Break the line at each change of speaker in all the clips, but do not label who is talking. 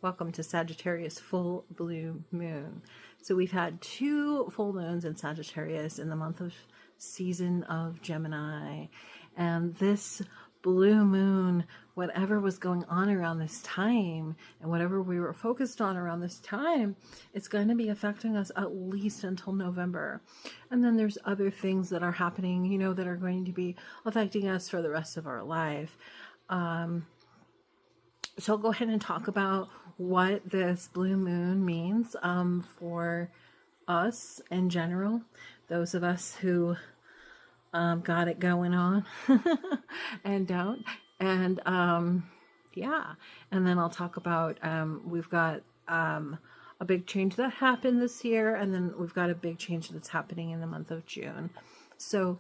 Welcome to Sagittarius full blue moon. So we've had 2 full moons in Sagittarius in the month of season of Gemini. And this blue moon, whatever was going on around this time and whatever we were focused on around this time, it's going to be affecting us at least until November. And then there's other things that are happening, you know, that are going to be affecting us for the rest of our life. So I'll go ahead and talk about what this blue moon means for us in general, those of us who got it going on and don't. And yeah, and then I'll talk about, we've got a big change that happened this year, and then we've got a big change that's happening in the month of June. So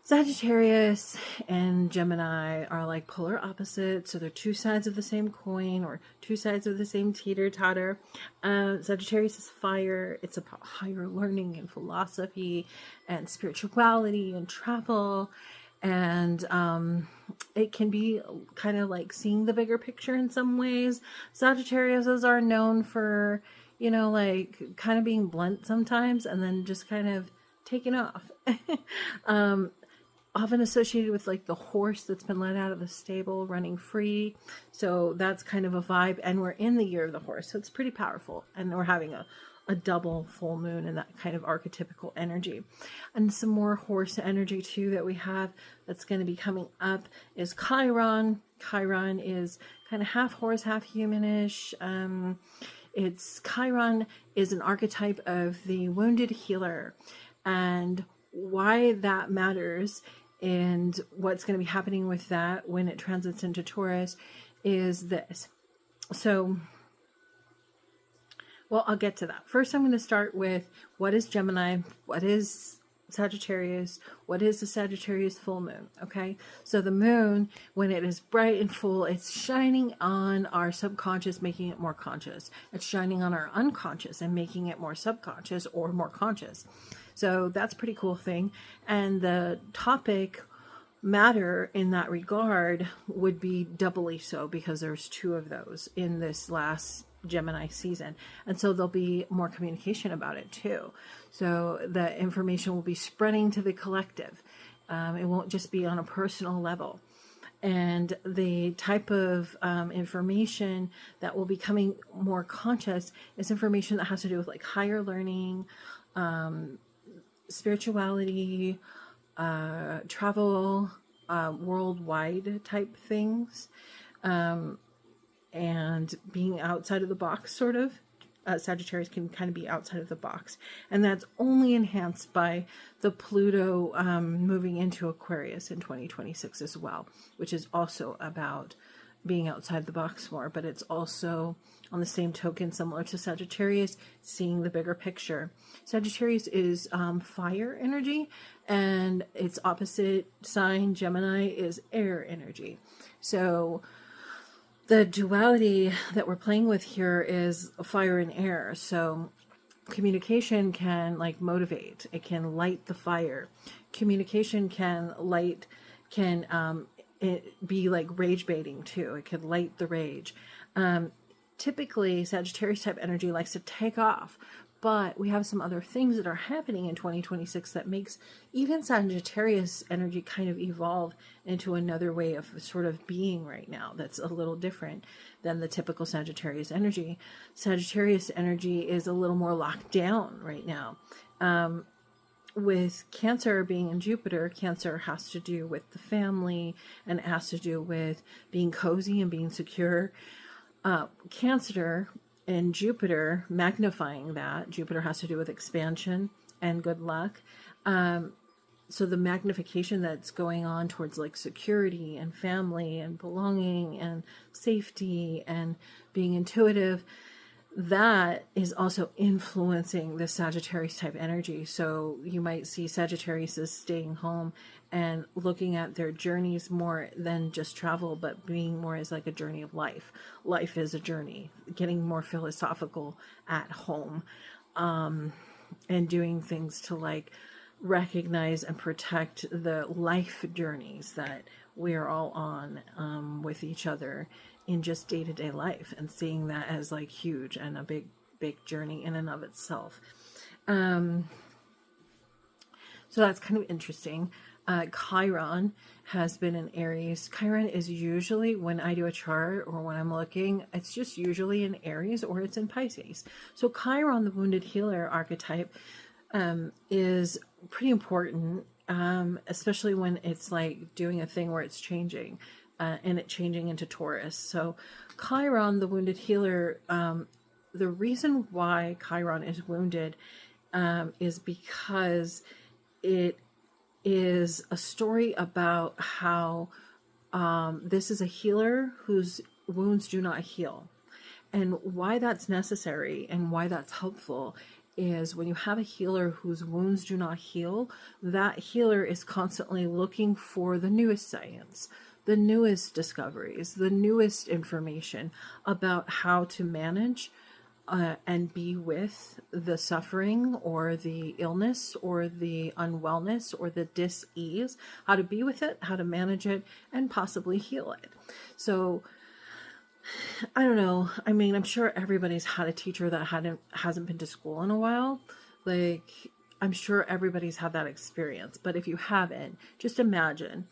Sagittarius and Gemini are like polar opposites, so they're 2 sides of the same coin or 2 sides of the same teeter-totter. Sagittarius is fire. It's about higher learning and philosophy and spirituality and travel, and it can be kind of like seeing the bigger picture in some ways. Sagittariuses are known for, you know, like kind of being blunt sometimes and then just kind of taking off. Often associated with like the horse that's been let out of the stable running free. So that's kind of a vibe, and we're in the year of the horse, so it's pretty powerful, and we're having a double full moon in that kind of archetypical energy. And some more horse energy too that we have that's going to be coming up is Chiron. Chiron is kind of half horse, half humanish. Chiron is an archetype of the wounded healer, and why that matters and what's going to be happening with that when it transits into Taurus is this. So, well, I'll get to that. First, I'm going to start with what is Gemini, what is Sagittarius, what is the Sagittarius full moon, okay? So the moon, when it is bright and full, it's shining on our subconscious, making it more conscious. It's shining on our unconscious and making it more subconscious or more conscious. So that's a pretty cool thing. And the topic matter in that regard would be doubly so because there's 2 of those in this last Gemini season. And so there'll be more communication about it too. So the information will be spreading to the collective. It won't just be on a personal level. And the type of information that will be coming more conscious is information that has to do with like higher learning, spirituality, travel, worldwide type things, and being outside of the box, sort of. Sagittarius can kind of be outside of the box, and that's only enhanced by the Pluto moving into Aquarius in 2026 as well, which is also about being outside the box more, but it's also on the same token similar to Sagittarius, seeing the bigger picture. Sagittarius is fire energy, and its opposite sign, Gemini, is air energy. So the duality that we're playing with here is fire and air. So communication can like motivate, it can light the fire. Communication can it be like rage baiting too. It could light the rage. Typically Sagittarius type energy likes to take off, but we have some other things that are happening in 2026 that makes even Sagittarius energy kind of evolve into another way of sort of being right now that's a little different than the typical Sagittarius energy. Sagittarius energy is a little more locked down right now. With Cancer being in Jupiter, Cancer has to do with the family and it has to do with being cozy and being secure. Cancer and Jupiter magnifying that. Jupiter has to do with expansion and good luck. So the magnification that's going on towards like security and family and belonging and safety and being intuitive, that is also influencing the Sagittarius type energy. So you might see Sagittarius as staying home and looking at their journeys more than just travel, but being more as like a journey of life. Life is a journey, getting more philosophical at home, and doing things to like recognize and protect the life journeys that we are all on with each other in just day-to-day life, and seeing that as like huge and a big journey in and of itself. So that's kind of interesting. Chiron has been in Aries. Chiron is usually, when I do a chart or when I'm looking, it's just usually in Aries or it's in Pisces. So Chiron, the wounded healer archetype, is pretty important, especially when it's like doing a thing where it's changing, and it changing into Taurus. So Chiron, the wounded healer, the reason why Chiron is wounded is because it is a story about how this is a healer whose wounds do not heal. And why that's necessary and why that's helpful is when you have a healer whose wounds do not heal, that healer is constantly looking for the newest science, the newest discoveries, the newest information about how to manage and be with the suffering or the illness or the unwellness or the dis-ease, how to be with it, how to manage it, and possibly heal it. So I don't know. I mean, I'm sure everybody's had a teacher that hasn't been to school in a while. Like, I'm sure everybody's had that experience. But if you haven't, just imagine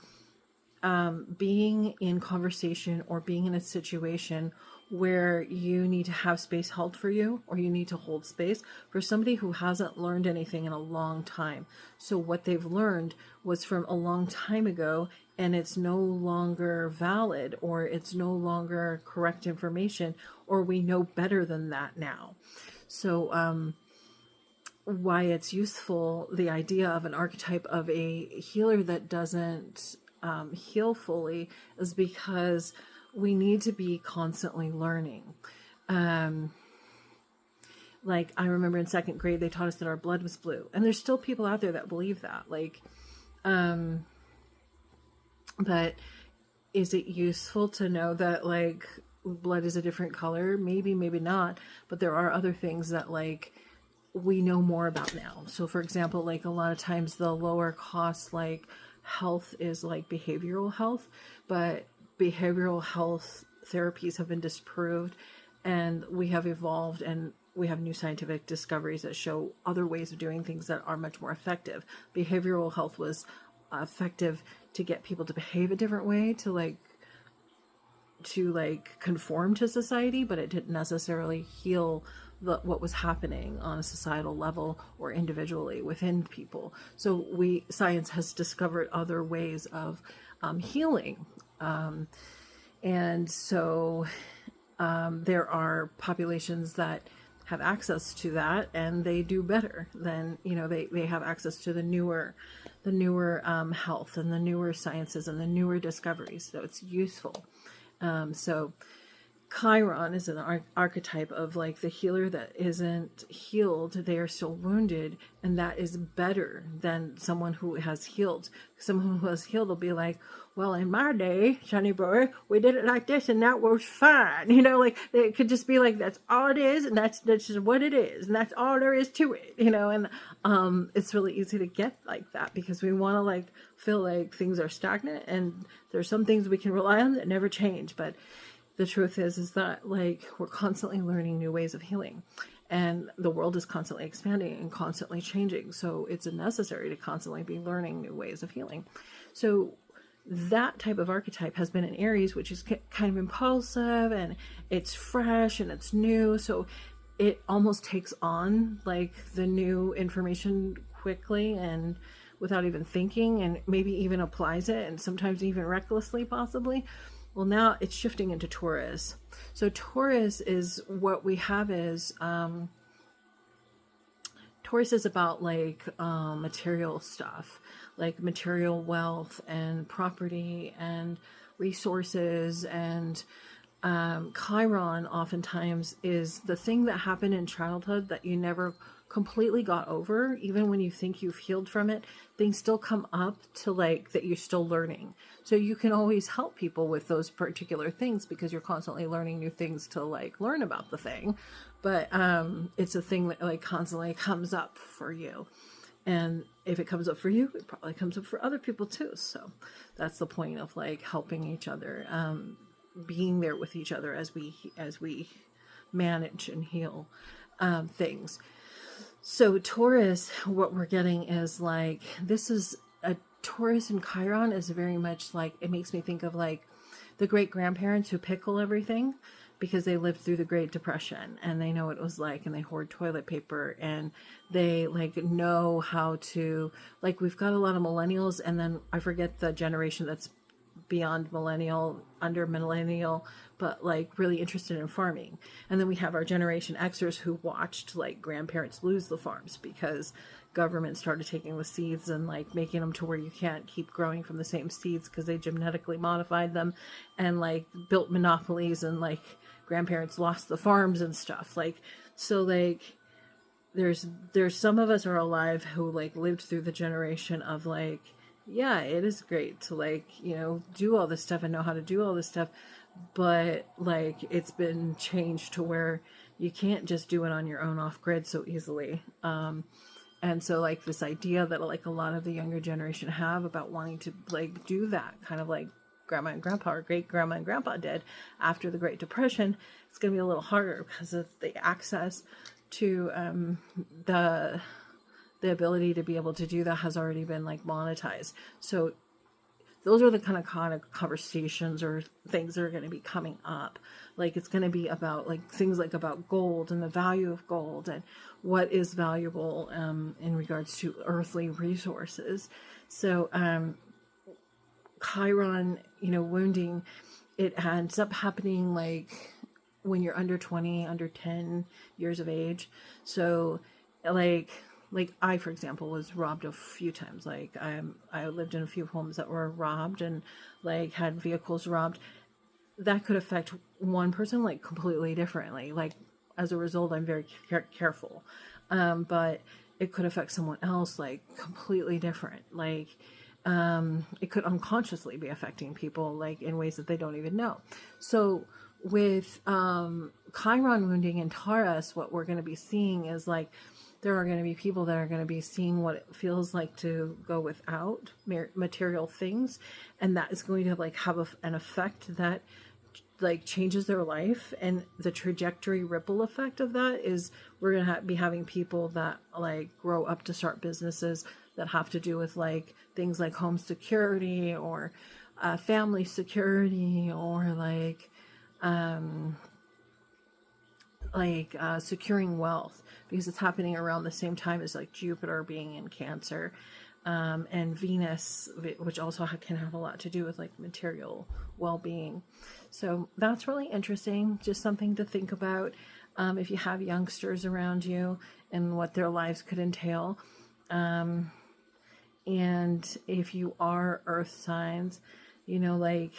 being in conversation or being in a situation where you need to have space held for you, or you need to hold space for somebody who hasn't learned anything in a long time. So what they've learned was from a long time ago, and it's no longer valid, or it's no longer correct information, or we know better than that now. So why it's useful, the idea of an archetype of a healer that doesn't heal fully, is because we need to be constantly learning. Like, I remember in second grade, they taught us that our blood was blue. And there's still people out there that believe that. Like, but is it useful to know that, like, blood is a different color? Maybe, maybe not. But there are other things that, like, we know more about now. So, for example, like, a lot of times the lower cost, like, health is, like, behavioral health. But behavioral health therapies have been disproved, and we have evolved, and we have new scientific discoveries that show other ways of doing things that are much more effective. Behavioral health was effective to get people to behave a different way, to conform to society, but it didn't necessarily heal what was happening on a societal level or individually within people. So science has discovered other ways of healing. And so there are populations that have access to that, and they do better than, they have access to the newer health and the newer sciences and the newer discoveries. So it's useful. So Chiron is an archetype of, like, the healer that isn't healed. They are still wounded, and that is better than someone who has healed. Someone who has healed will be like, well, in my day, Sonny boy, we did it like this and that was fine. Like, it could just be like, that's all it is, and that's just what it is, and that's all there is to it, and it's really easy to get like that because we want to, like, feel like things are stagnant, and there's some things we can rely on that never change. But the truth is that, like, we're constantly learning new ways of healing, and the world is constantly expanding and constantly changing. So it's necessary to constantly be learning new ways of healing. So that type of archetype has been in Aries, which is kind of impulsive, and it's fresh and it's new. So it almost takes on, like, the new information quickly and without even thinking, and maybe even applies it, and sometimes even recklessly, possibly. Well, now it's shifting into Taurus. So Taurus is what we have is, Taurus is about, like, material stuff, like material wealth and property and resources. And Chiron oftentimes is the thing that happened in childhood that you never completely got over. Even when you think you've healed from it, things still come up to, like, that you're still learning. So you can always help people with those particular things because you're constantly learning new things to, like, learn about the thing. But it's a thing that, like, constantly comes up for you. And if it comes up for you, it probably comes up for other people too. So that's the point of, like, helping each other. being there with each other as we manage and heal things. So Taurus, what we're getting is like, this is a Taurus and Chiron is very much like, it makes me think of like the great grandparents who pickle everything because they lived through the Great Depression and they know what it was like, and they hoard toilet paper, and they like know how to, like, we've got a lot of millennials, and then I forget the generation that's beyond millennial, under millennial, but like really interested in farming. And then we have our Generation Xers who watched like grandparents lose the farms because government started taking the seeds and like making them to where you can't keep growing from the same seeds because they genetically modified them, and like built monopolies, and like grandparents lost the farms and stuff. Like, so like there's some of us are alive who like lived through the generation of like, yeah, it is great to like, you know, do all this stuff and know how to do all this stuff, but like it's been changed to where you can't just do it on your own off grid so easily. And so like this idea that like a lot of the younger generation have about wanting to like do that, kind of like grandma and grandpa or great grandma and grandpa did after the Great Depression, it's going to be a little harder because of the access to the ability to be able to do that has already been like monetized. So those are the kind of conversations or things that are going to be coming up. Like it's going to be about like things like about gold and the value of gold and what is valuable in regards to earthly resources. So Chiron, you know, wounding, it ends up happening like when you're under 20, under 10 years of age. So like I, for example, was robbed a few times. Like I lived in a few homes that were robbed and like had vehicles robbed. That could affect one person like completely differently. Like as a result, I'm very careful. But it could affect someone else like completely different. Like it could unconsciously be affecting people like in ways that they don't even know. So with Chiron wounding in Taurus, what we're going to be seeing is like there are going to be people that are going to be seeing what it feels like to go without material things, and that is going to like have an effect that like changes their life. And the trajectory ripple effect of that is we're going to be having people that like grow up to start businesses that have to do with like things like home security or family security, or securing wealth, because it's happening around the same time as like Jupiter being in Cancer, and Venus, which also can have a lot to do with like material well-being. So that's really interesting, just something to think about if you have youngsters around you and what their lives could entail. And if you are earth signs, you know, like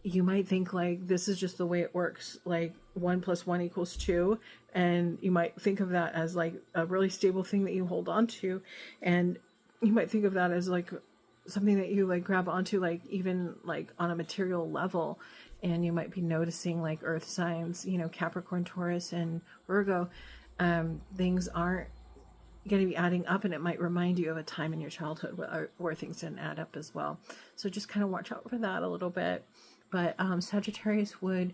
you might think like this is just the way it works, like 1 + 1 = 2, and you might think of that as like a really stable thing that you hold on to, and you might think of that as like something that you like grab onto, like even like on a material level. And you might be noticing like earth signs, you know, Capricorn, Taurus, and Virgo, things aren't going to be adding up, and it might remind you of a time in your childhood where things didn't add up as well. So just kind of watch out for that a little bit. But Sagittarius would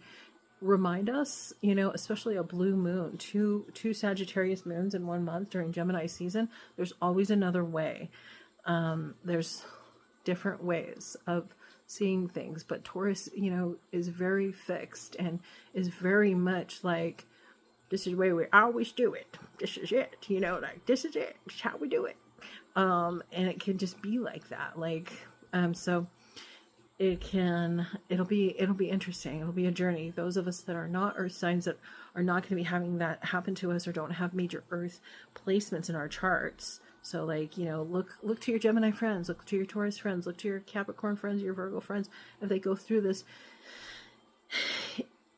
remind us, you know, especially a blue moon, two Sagittarius moons in 1 month during Gemini season, there's always another way. There's different ways of seeing things, but Taurus, you know, is very fixed and is very much like, this is the way we always do it. This is it, you know, like this is it. This is how we do it. And it can just be like that. Like, so it'll be interesting. It'll be a journey. Those of us that are not earth signs, that are not going to be having that happen to us, or don't have major earth placements in our charts. So like, you know, look to your Gemini friends, look to your Taurus friends, look to your Capricorn friends, your Virgo friends. If they go through this,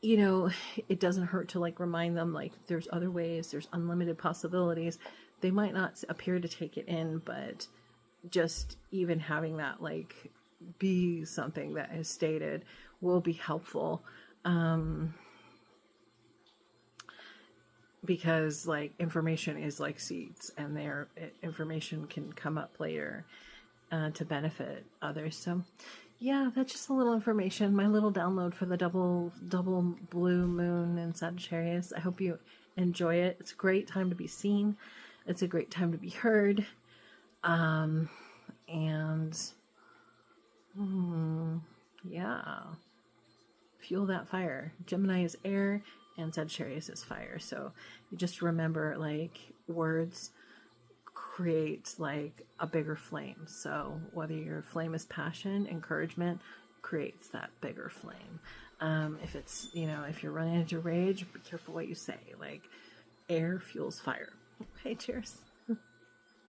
you know, it doesn't hurt to like remind them like there's other ways, there's unlimited possibilities. They might not appear to take it in, but just even having that like be something that is stated will be helpful. Because like information is like seeds, and their information can come up later to benefit others. So yeah, that's just a little information. My little download for the double blue moon in Sagittarius. I hope you enjoy it. It's a great time to be seen. It's a great time to be heard. And yeah, fuel that fire. Gemini is air and Sagittarius is fire. So you just remember, like, words create like a bigger flame. So whether your flame is passion, encouragement creates that bigger flame. If it's, if you're running into rage, be careful what you say. Like, air fuels fire. Okay, cheers.